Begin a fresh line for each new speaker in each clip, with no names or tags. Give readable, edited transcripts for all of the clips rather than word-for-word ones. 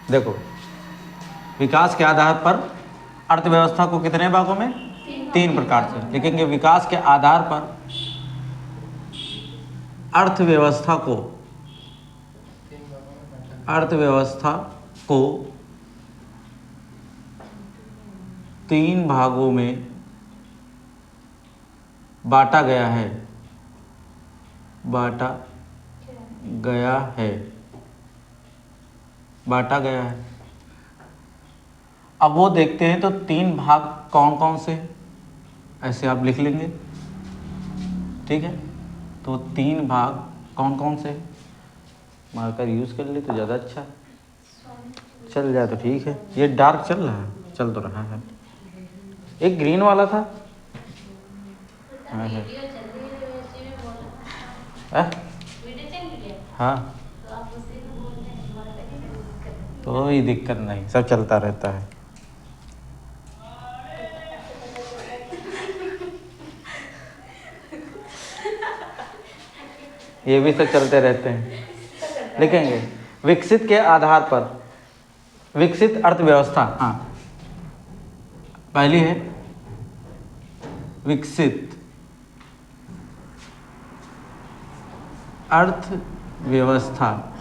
देखो, विकास के आधार पर अर्थव्यवस्था को कितने भागों में? 3 प्रकार से लिखेंगे। विकास के आधार पर अर्थव्यवस्था को 3 भागों में बांटा गया है। अब वो देखते हैं तो 3 भाग कौन कौन से, ऐसे आप लिख लेंगे, ठीक है। तो 3 भाग कौन कौन से, मार्कर यूज़ कर ले तो ज़्यादा अच्छा है। चल जाए तो ठीक है। ये डार्क चल रहा है, चल तो रहा है। एक ग्रीन वाला था, हाँ, तो कोई दिक्कत नहीं, सब चलता रहता है। ये भी सब चलते रहते हैं। लिखेंगे विकसित के आधार पर, विकसित अर्थव्यवस्था, हाँ पहली है विकसित अर्थव्यवस्था।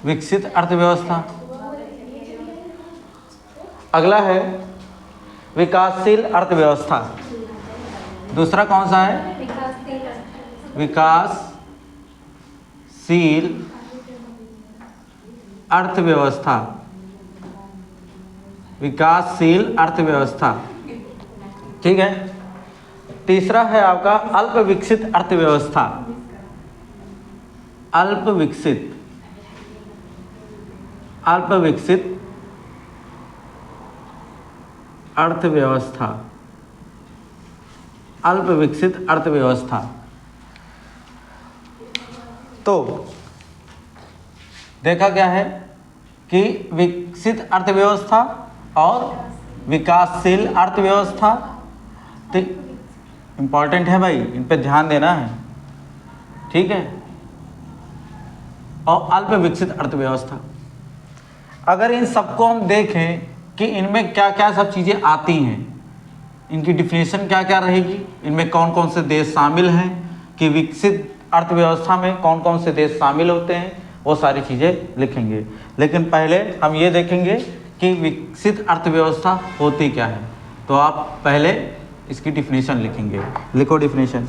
विकसित अर्थव्यवस्था। अगला है विकासशील अर्थव्यवस्था। दूसरा कौन सा है? विकासशील अर्थव्यवस्था। विकासशील अर्थव्यवस्था, ठीक है। तीसरा है आपका अल्प विकसित अर्थव्यवस्था। अल्प विकसित अर्थव्यवस्था। अल्प विकसित अर्थव्यवस्था। तो देखा गया है कि विकसित अर्थव्यवस्था और विकासशील अर्थव्यवस्था तो इम्पॉर्टेंट है भाई, इन पे ध्यान देना है, ठीक है। और अल्प विकसित अर्थव्यवस्था, अगर इन सबको हम देखें कि इनमें क्या क्या सब चीज़ें आती हैं, इनकी डिफिनेशन क्या क्या रहेगी, इनमें कौन कौन से देश शामिल हैं, कि विकसित अर्थव्यवस्था में कौन कौन से देश शामिल होते हैं, वो सारी चीज़ें लिखेंगे। लेकिन पहले हम ये देखेंगे कि विकसित अर्थव्यवस्था होती क्या है। तो आप पहले इसकी डिफिनेशन लिखेंगे। लिखो डिफिनेशन,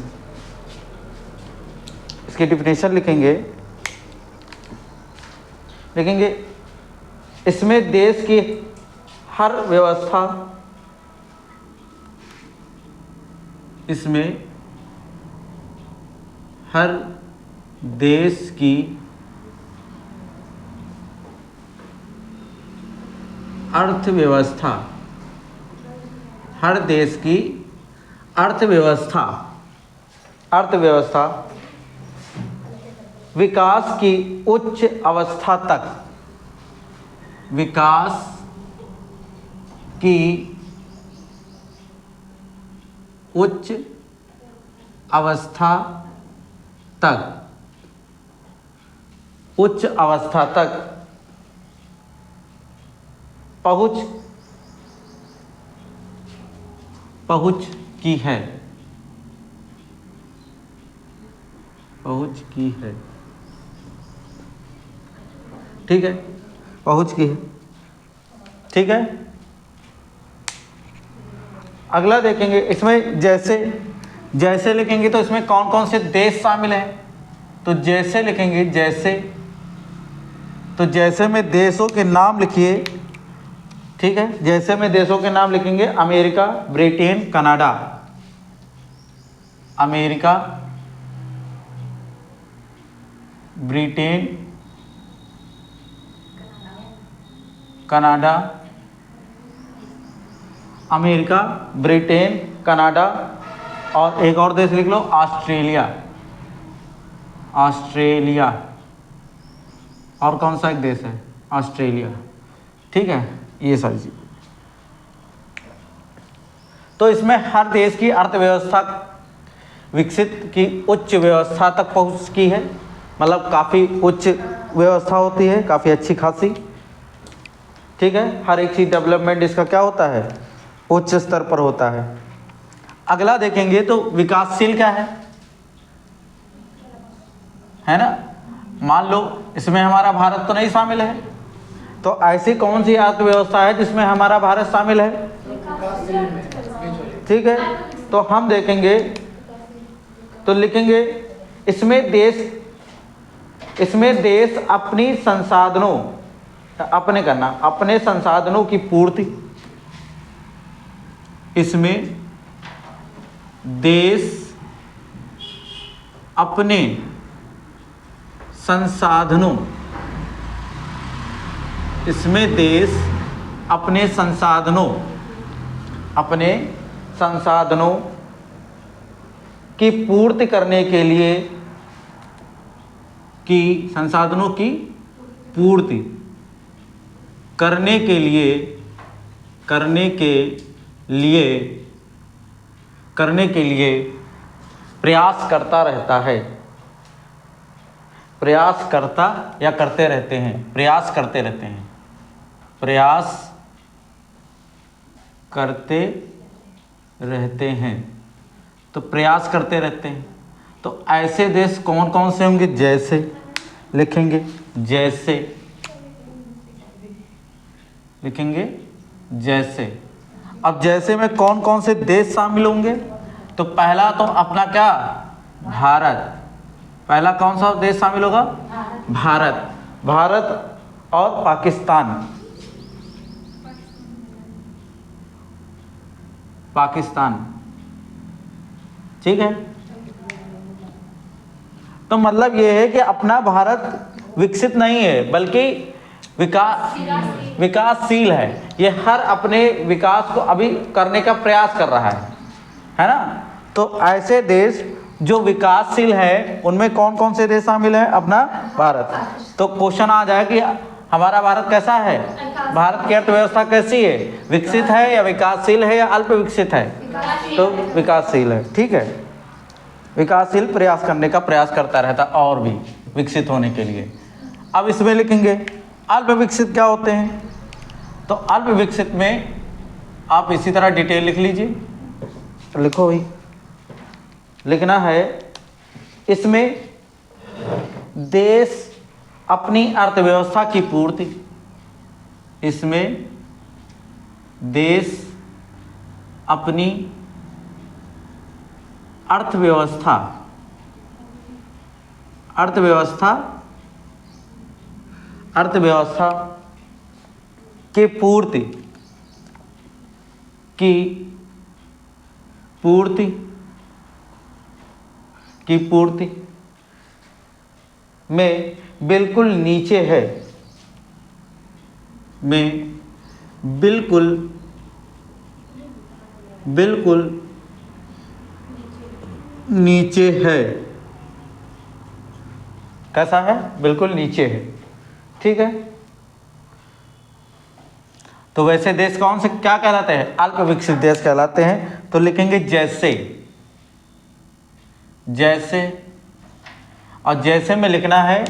इसकी डिफिनेशन लिखेंगे। इसमें देश की हर व्यवस्था, इसमें हर देश की अर्थव्यवस्था, हर देश की अर्थव्यवस्था विकास की उच्च अवस्था तक, विकास की उच्च अवस्था तक पहुंच की है। ठीक है, पहुंच की है, ठीक है। अगला देखेंगे, इसमें जैसे लिखेंगे तो इसमें कौन कौन से देश शामिल हैं। तो जैसे लिखेंगे, जैसे में देशों के नाम लिखिए, ठीक है। जैसे में देशों के नाम लिखेंगे America, Britain, Canada. America, Britain, Canada. America, Britain, Canada, और एक और देश लिख लो, ऑस्ट्रेलिया। और कौन सा एक देश है? ऑस्ट्रेलिया, ठीक है। ये सारी चीज, तो इसमें हर देश की अर्थव्यवस्था विकसित की उच्च व्यवस्था तक पहुंच की है, मतलब काफ़ी उच्च अर्थव्यवस्था होती है काफ़ी अच्छी खासी, ठीक है। हर एक चीज़ डेवलपमेंट इसका क्या होता है, उच्च स्तर पर होता है। अगला देखेंगे तो विकासशील क्या है ना। मान लो इसमें हमारा भारत तो नहीं शामिल है, तो ऐसी कौन सी अर्थव्यवस्था है जिसमें हमारा भारत शामिल है, ठीक है। तो हम देखेंगे तो लिखेंगे इसमें देश अपनी संसाधनों, अपने संसाधनों की पूर्ति, इसमें देश अपने संसाधनों, इसमें देश अपने संसाधनों की पूर्ति करने के लिए, संसाधनों की पूर्ति करने के लिए प्रयास करता रहता है, प्रयास करते रहते हैं। तो प्रयास करते रहते हैं, तो ऐसे देश कौन कौन से होंगे, जैसे लिखेंगे जैसे। अब जैसे में कौन कौन से देश शामिल होंगे, तो पहला तो अपना क्या, भारत। पहला कौन सा देश शामिल होगा, भारत और पाकिस्तान, ठीक है। तो मतलब ये है कि अपना भारत विकसित नहीं है बल्कि विकासशील है। ये हर अपने विकास को अभी करने का प्रयास कर रहा है ना। तो ऐसे देश जो विकासशील है उनमें कौन कौन से देश शामिल है, अपना भारत। तो क्वेश्चन आ जाए कि हमारा भारत कैसा है, भारत की अर्थव्यवस्था कैसी है, विकसित है या विकासशील है या अल्प विकसित है, तो विकासशील है, ठीक है। विकासशील प्रयास करने का प्रयास करता रहता और भी विकसित होने के लिए। अब इसमें लिखेंगे अल्प विकसित क्या होते हैं, तो अल्प विकसित में आप इसी तरह डिटेल लिख लीजिए, लिखो भाई, लिखना है इसमें देश अपनी अर्थव्यवस्था की पूर्ति, इसमें देश अपनी अर्थव्यवस्था के पूर्ति में बिल्कुल नीचे है, बिल्कुल नीचे है। कैसा है, बिल्कुल नीचे है, ठीक है। तो वैसे देश कौन से क्या कहलाते हैं, अल्प विकसित देश कहलाते हैं। तो लिखेंगे जैसे और जैसे में लिखना है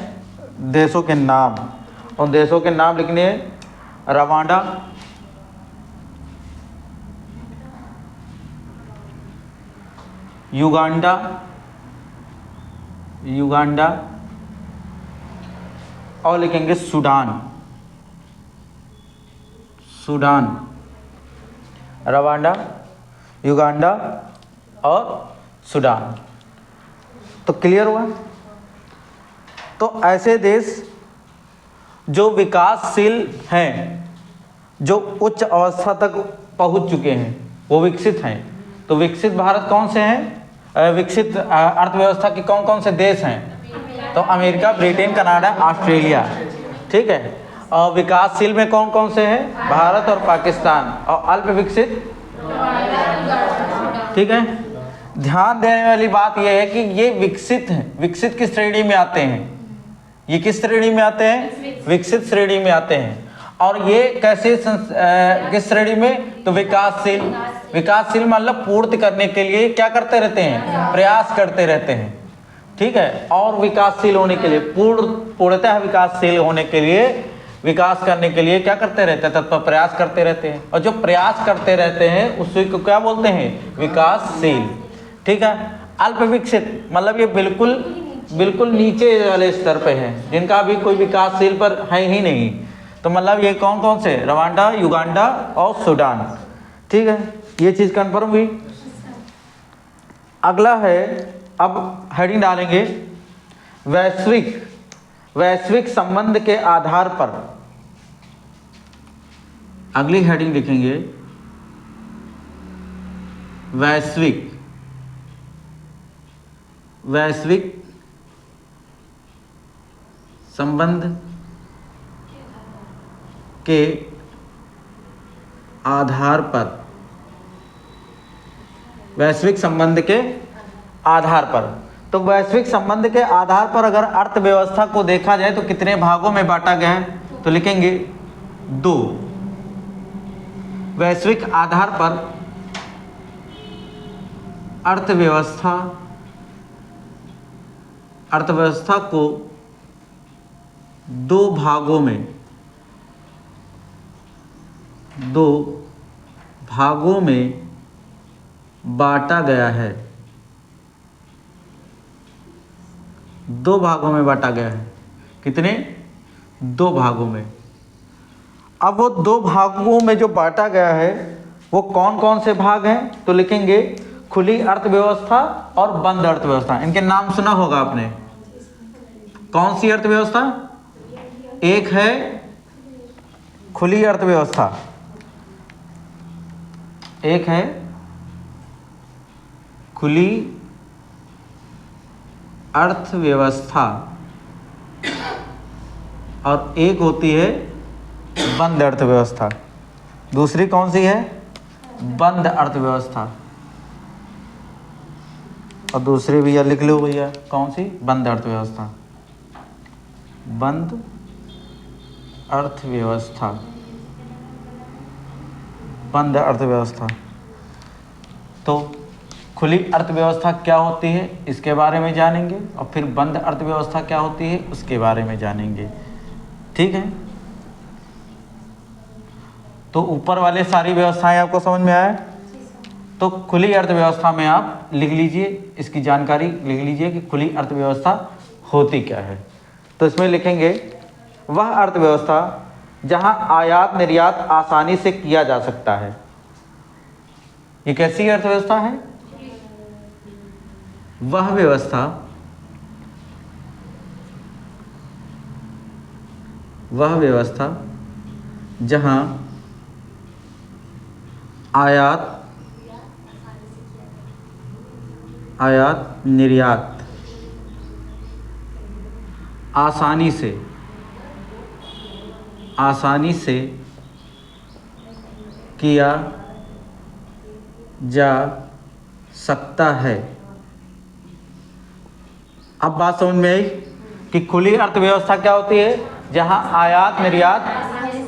देशों के नाम, और देशों के नाम लिखने हैं रवांडा, युगांडा और लिखेंगे सूडान, रवांडा, युगांडा और सूडान। तो क्लियर हुआ। तो ऐसे देश जो विकासशील हैं, जो उच्च अवस्था तक पहुंच चुके हैं, वो विकसित हैं। तो विकसित भारत कौन से हैं, विकसित अर्थव्यवस्था के कौन कौन से देश हैं, तो अमेरिका, ब्रिटेन, कनाडा, ऑस्ट्रेलिया, ठीक है। और विकासशील में कौन कौन से हैं, भारत और पाकिस्तान, और अल्प विकसित, ठीक है। ध्यान देने वाली बात यह है कि ये विकसित हैं, विकसित किस श्रेणी में आते हैं, ये किस श्रेणी में आते हैं, विकसित श्रेणी में आते हैं। और ये कैसे किस श्रेणी में, तो विकासशील मतलब पूर्ति करने के लिए क्या करते रहते हैं, प्रयास करते रहते हैं। ठीक है, और विकासशील होने के लिए, पूर्णतः विकासशील होने के लिए, विकास करने के लिए क्या करते रहते हैं, तत्पर प्रयास करते रहते हैं। और जो प्रयास करते रहते हैं उसी को क्या बोलते हैं, विकासशील। ठीक है, अल्प विकसित मतलब ये बिल्कुल नीचे वाले स्तर पे हैं, जिनका अभी कोई विकासशील पर है ही नहीं। तो मतलब ये कौन कौन से, रवांडा, युगांडा और सूडान। ठीक है, ये चीज़ कन्फर्म हुई। अगला है, अब हेडिंग डालेंगे वैश्विक संबंध के आधार पर। अगली हेडिंग लिखेंगे वैश्विक संबंध के आधार पर। वैश्विक संबंध के आधार पर, तो वैश्विक संबंध के आधार पर अगर अर्थव्यवस्था को देखा जाए तो कितने भागों में बांटा गया है, तो लिखेंगे 2। वैश्विक आधार पर अर्थव्यवस्था को 2 भागों में बांटा गया है। 2 भागों में बांटा गया है। कितने? 2 भागों में। अब वो 2 भागों में जो बांटा गया है वो कौन कौन से भाग हैं, तो लिखेंगे खुली अर्थव्यवस्था और बंद अर्थव्यवस्था। इनके नाम सुना होगा आपने। कौन सी अर्थव्यवस्था? एक है खुली अर्थव्यवस्था, एक है खुली अर्थव्यवस्था और एक होती है बंद अर्थव्यवस्था। दूसरी कौन सी है? बंद अर्थव्यवस्था। और दूसरी भैया लिख लो भैया, कौन सी? बंद अर्थव्यवस्था। बंद अर्थव्यवस्था, बंद अर्थव्यवस्था। तो खुली अर्थव्यवस्था क्या होती है इसके बारे में जानेंगे, और फिर बंद अर्थव्यवस्था क्या होती है उसके बारे में जानेंगे। ठीक है, तो ऊपर वाले सारी व्यवस्थाएं आपको समझ में आए। तो खुली अर्थव्यवस्था में आप लिख लीजिए, इसकी जानकारी लिख लीजिए कि खुली अर्थव्यवस्था होती क्या है। तो इसमें लिखेंगे वह अर्थव्यवस्था जहां आयात निर्यात आसानी से किया जा सकता है। ये कैसी अर्थव्यवस्था है? वह व्यवस्था जहां आयात निर्यात आसानी से किया जा सकता है। अब बात समझ में आई कि खुली अर्थव्यवस्था क्या होती है? जहां आयात निर्यात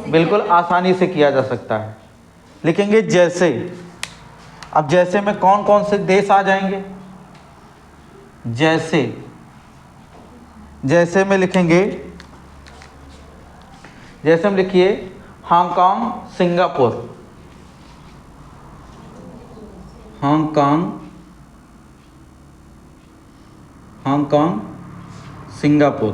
बिल्कुल आसानी से किया जा सकता है। लिखेंगे जैसे। अब जैसे में कौन कौन से देश आ जाएंगे? जैसे में लिखेंगे, जैसे हम लिखिए हांगकांग, सिंगापुर। Hong Kong, Singapore.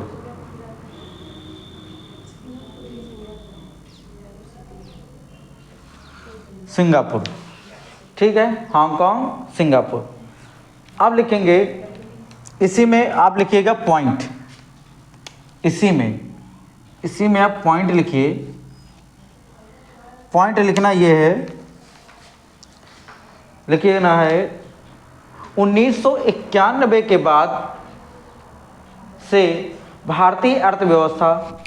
ठीक है, हांगकांग, सिंगापुर। अब लिखेंगे, इसी में आप लिखिएगा पॉइंट। इसी में आप पॉइंट लिखिए। पॉइंट लिखना ये है, लिखिए ना है 1991 के बाद से भारतीय अर्थव्यवस्था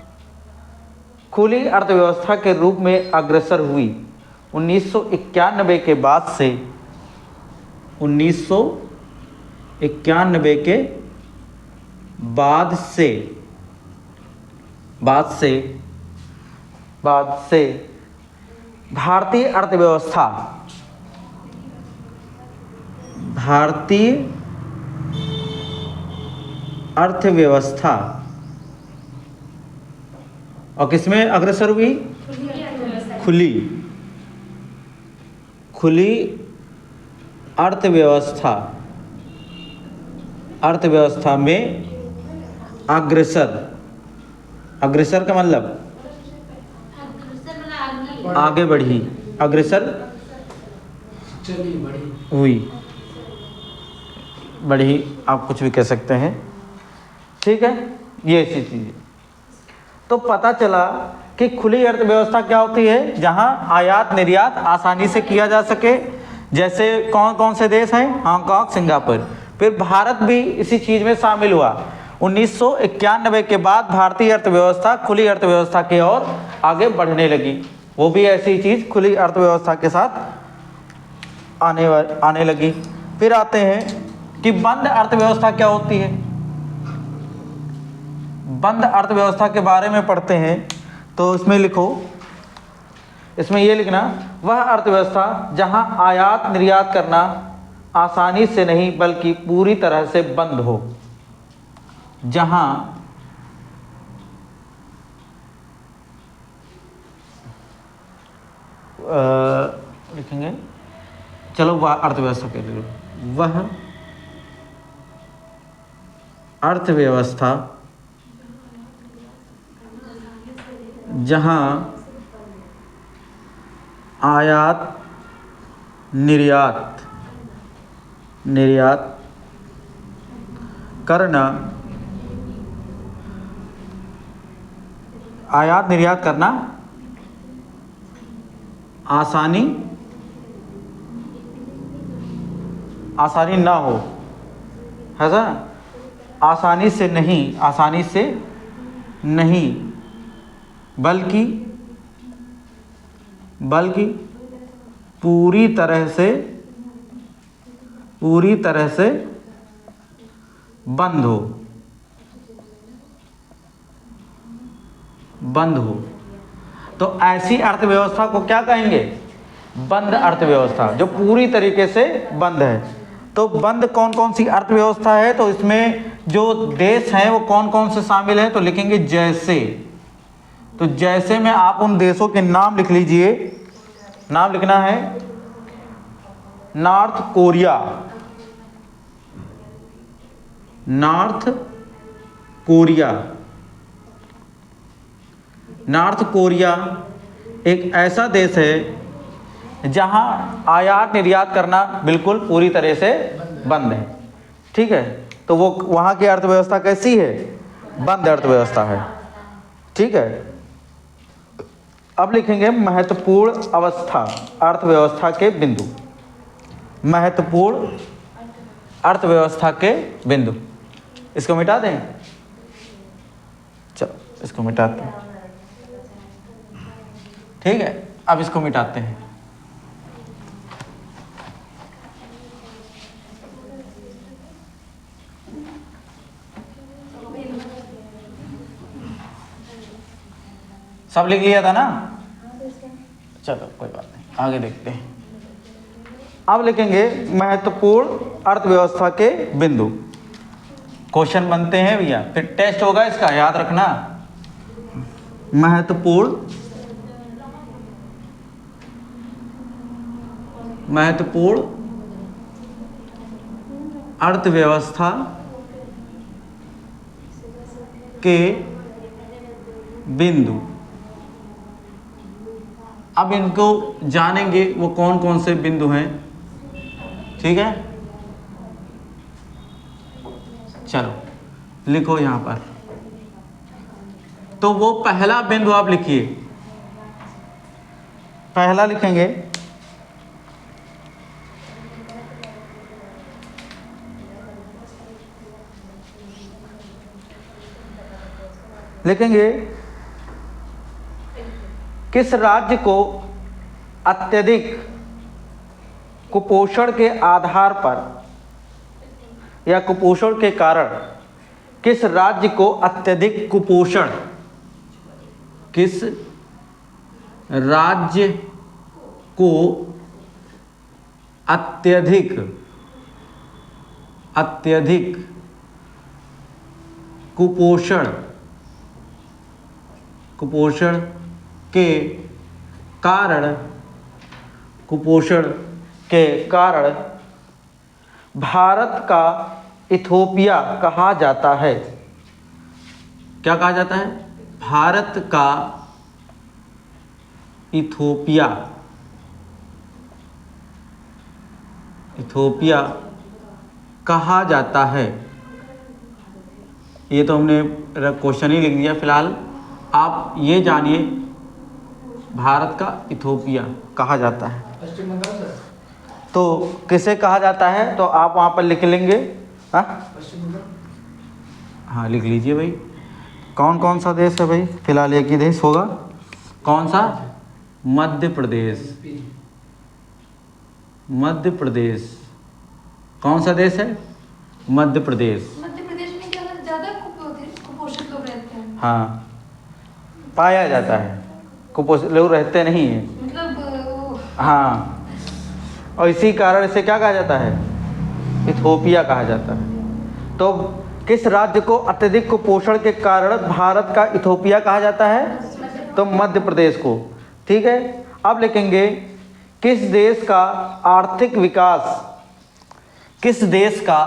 खुली अर्थव्यवस्था के रूप में अग्रसर हुई। 1991 के बाद से 1991 के बाद से भारतीय अर्थव्यवस्था अर्थव्यवस्था और किसमें अग्रसर हुई? खुली खुली अर्थव्यवस्था, अर्थव्यवस्था में अग्रसर, अग्रसर का मतलब आगे बढ़ी, अग्रसर हुई, बढ़ी, आप कुछ भी कह सकते हैं, ठीक है। ये ऐसी चीज़ है। तो पता चला कि खुली अर्थव्यवस्था क्या होती है? जहां आयात निर्यात आसानी से किया जा सके। जैसे कौन कौन से देश हैं? Hong Kong, Singapore. फिर भारत भी इसी चीज़ में शामिल हुआ। 1991 के बाद भारतीय अर्थव्यवस्था खुली अर्थव्यवस्था की ओर आगे बढ़ने लगी। वो भी ऐसी चीज़ खुली अर्थव्यवस्था के साथ आने लगी। फिर आते हैं कि बंद अर्थव्यवस्था क्या होती है। बंद अर्थव्यवस्था के बारे में पढ़ते हैं तो इसमें लिखो, इसमें ये लिखना, वह अर्थव्यवस्था जहां आयात निर्यात करना आसानी से नहीं बल्कि पूरी तरह से बंद हो। जहां लिखेंगे, चलो वह अर्थव्यवस्था के लिए, वह अर्थव्यवस्था जहां आयात निर्यात करना, आयात निर्यात करना आसानी ना हो, है ना? आसानी से नहीं बल्कि पूरी तरह से बंद हो। तो ऐसी अर्थव्यवस्था को क्या कहेंगे? बंद अर्थव्यवस्था, जो पूरी तरीके से बंद है। तो बंद कौन कौन सी अर्थव्यवस्था है? तो इसमें जो देश हैं वो कौन कौन से शामिल हैं? तो लिखेंगे जैसे। तो जैसे में आप उन देशों के नाम लिख लीजिए। नाम लिखना है नॉर्थ कोरिया, नॉर्थ कोरिया एक ऐसा देश है जहां आयात निर्यात करना बिल्कुल पूरी तरह से बंद है, ठीक है। तो वो वहां की अर्थव्यवस्था कैसी है? बंद अर्थव्यवस्था है, ठीक है। अब लिखेंगे महत्वपूर्ण अवस्था, अर्थव्यवस्था के बिंदु, महत्वपूर्ण अर्थव्यवस्था के बिंदु। इसको मिटा दें, चलो इसको मिटाते हैं, ठीक है। अब इसको मिटाते हैं। सब लिख लिया था ना? चलो कोई बात नहीं, आगे देखते हैं। अब लिखेंगे महत्वपूर्ण अर्थव्यवस्था के बिंदु। क्वेश्चन बनते हैं भैया, फिर टेस्ट होगा इसका, याद रखना। महत्वपूर्ण अर्थव्यवस्था के बिंदु। अब इनको जानेंगे वो कौन कौन से बिंदु हैं, ठीक है। चलो लिखो यहां पर। तो वो पहला बिंदु आप लिखिए, पहला लिखेंगे किस राज्य को अत्यधिक कुपोषण के आधार पर या कुपोषण के कारण, किस राज्य को अत्यधिक कुपोषण, किस राज्य को अत्यधिक कुपोषण कुपोषण के कारण कुपोषण के कारण भारत का इथोपिया कहा जाता है। क्या कहा जाता है? भारत का इथोपिया इथोपिया कहा जाता है। ये तो हमने क्वेश्चन ही लिख दिया। फिलहाल आप ये जानिए भारत का इथोपिया कहा जाता है। तो किसे कहा जाता है तो आप वहाँ पर लिख लेंगे। हाँ लिख लीजिए भाई। कौन कौन सा देश है भाई? फिलहाल एक ही देश होगा। कौन सा? मध्य प्रदेश। मध्य प्रदेश। कौन सा देश है? मध्य प्रदेश।
मध्य प्रदेश में क्या ज़्यादा कुपोषित लोग रहते हैं?
हाँ पाया जाता है, कुपोषित लोग रहते नहीं हैं।
मतलब
हाँ, और इसी कारण से क्या कहा जाता है? इथोपिया कहा जाता है। तो किस राज्य को अत्यधिक कुपोषण के कारण भारत का इथोपिया कहा जाता है? तो मध्य प्रदेश को। ठीक है, अब लिखेंगे किस देश का आर्थिक विकास किस देश का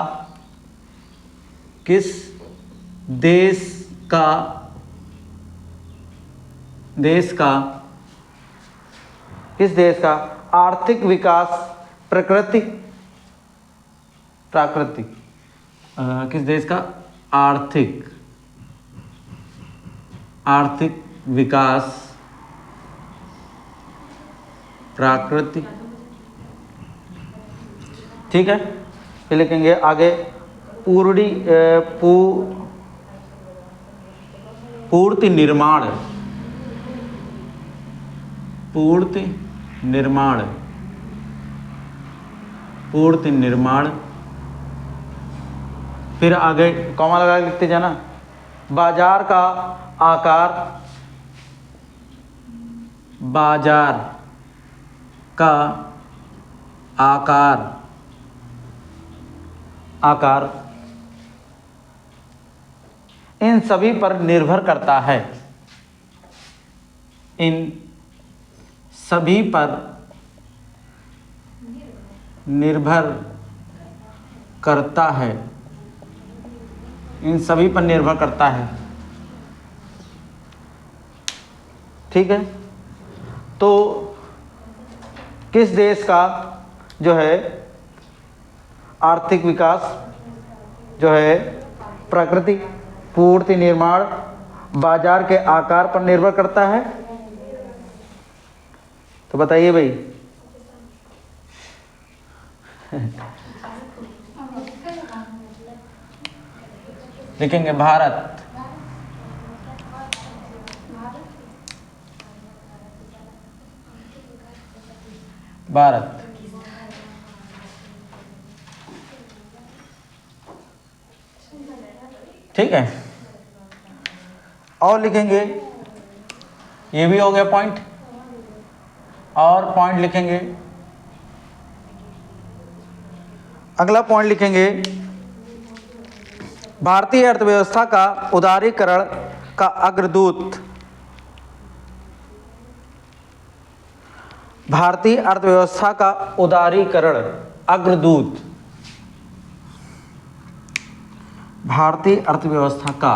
आर्थिक विकास प्राकृतिक किस देश का आर्थिक विकास प्राकृतिक। ठीक है, फिर लिखेंगे आगे पूर्ति निर्माण। फिर आगे कॉमा लगा के लिखते जाना। बाजार का आकार इन सभी पर निर्भर करता है। इन सभी पर निर्भर करता है। ठीक है, तो किस देश का जो है आर्थिक विकास जो है प्राकृतिक पूर्ति निर्माण बाजार के आकार पर निर्भर करता है? तो बताइए भाई। लिखेंगे भारत। ठीक है, और लिखेंगे, ये भी हो गया पॉइंट। और पॉइंट लिखेंगे, अगला पॉइंट लिखेंगे भारतीय अर्थव्यवस्था का उदारीकरण का अग्रदूत। भारतीय अर्थव्यवस्था का उदारीकरण अग्रदूत। भारतीय अर्थव्यवस्था का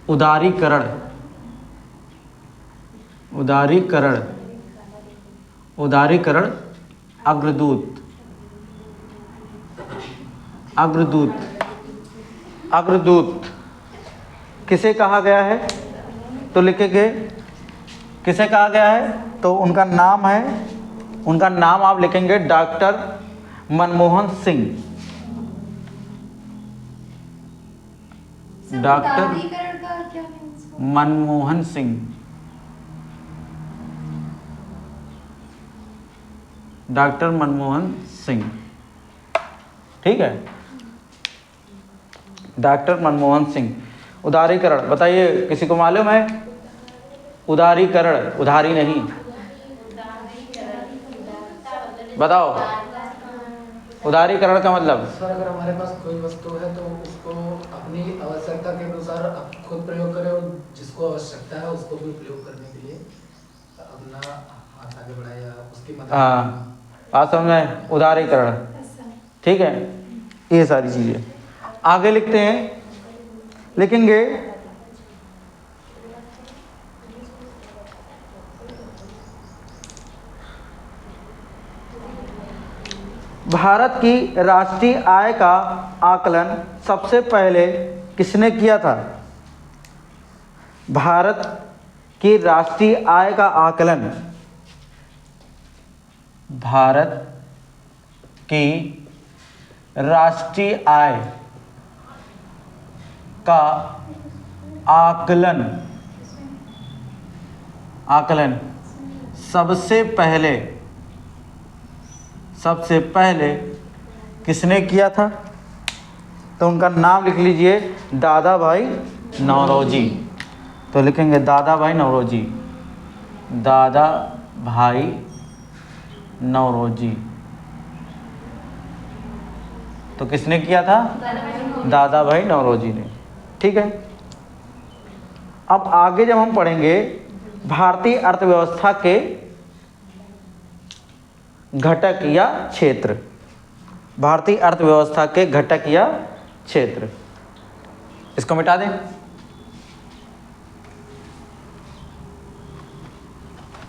उदारीकरण अग्रदूत किसे कहा गया है? तो लिखेंगे किसे कहा गया है? तो उनका नाम आप लिखेंगे doctor Manmohan Singh. Doctor Manmohan Singh. Doctor Manmohan Singh. ठीक है, डॉक्टर मनमोहन सिंह। उदारीकरण बताइए, किसी को मालूम है? उदारीकरण, उधारी नहीं, बताओ उदारीकरण का मतलब।
सर अगर हमारे पास कोई वस्तु है तो उसको अपनी आवश्यकता के अनुसार खुद प्रयोग करें और जिसको आवश्यकता है उसको भी प्रयोग करने के लिए अपना हाथ आगे बढ़ाए या उसकी मदद।
हाँ बात समझ में, उदारीकरण। ठीक है, ये सारी चीजें आगे लिखते हैं, लिखेंगे भारत की राष्ट्रीय आय का आकलन सबसे पहले किसने किया था? भारत की राष्ट्रीय आय का आकलन, भारत की राष्ट्रीय आय का आकलन सबसे पहले किसने किया था? तो उनका नाम लिख लीजिए, दादा भाई नौरोजी। तो लिखेंगे दादा भाई नौरोजी, दादा भाई नौरोजी। तो किसने किया था? दादा भाई नौरोजी ने। ठीक है, अब आगे जब हम पढ़ेंगे भारतीय अर्थव्यवस्था के घटक या क्षेत्र, भारतीय अर्थव्यवस्था के घटक या क्षेत्र, इसको मिटा दें।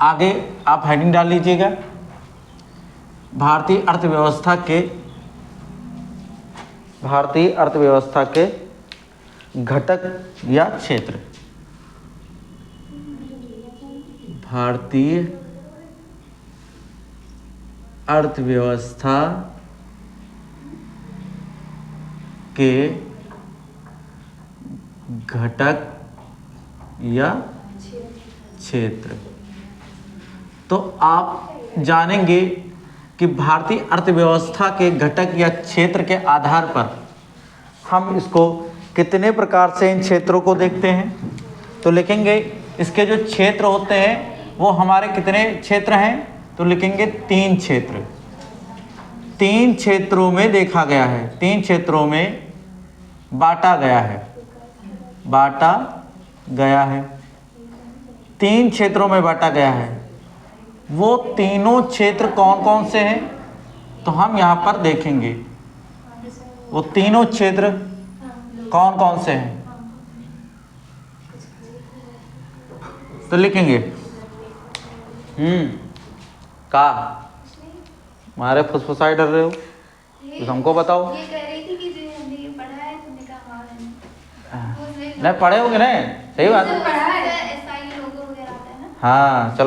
आगे आप हेडिंग डाल लीजिएगा, भारतीय अर्थव्यवस्था के घटक या क्षेत्र, भारतीय अर्थव्यवस्था के घटक या क्षेत्र। तो आप जानेंगे कि भारतीय अर्थव्यवस्था के घटक या क्षेत्र के आधार पर हम इसको कितने प्रकार से इन क्षेत्रों को देखते हैं। तो लिखेंगे इसके जो क्षेत्र होते हैं वो हमारे कितने क्षेत्र हैं? तो लिखेंगे 3 क्षेत्र। 3 क्षेत्रों में देखा गया है, 3 क्षेत्रों में बांटा गया है, 3 क्षेत्रों में बांटा गया है। वो तीनों क्षेत्र कौन कौन से हैं? तो हम यहाँ पर देखेंगे वो तीनों क्षेत्र कौन कौन से हैं। तो लिखेंगे का हमारे फुसफुसाई डर रहे हो तो हमको बताओ।
ये कह रही थी कि जो हमने पढ़ा है, तुमने कहा हाँ
नहीं पढ़े होंगे ना, सही बात है।
पढ़ा है, SI लोगो वगैरह आता है ना।
हाँ चलो।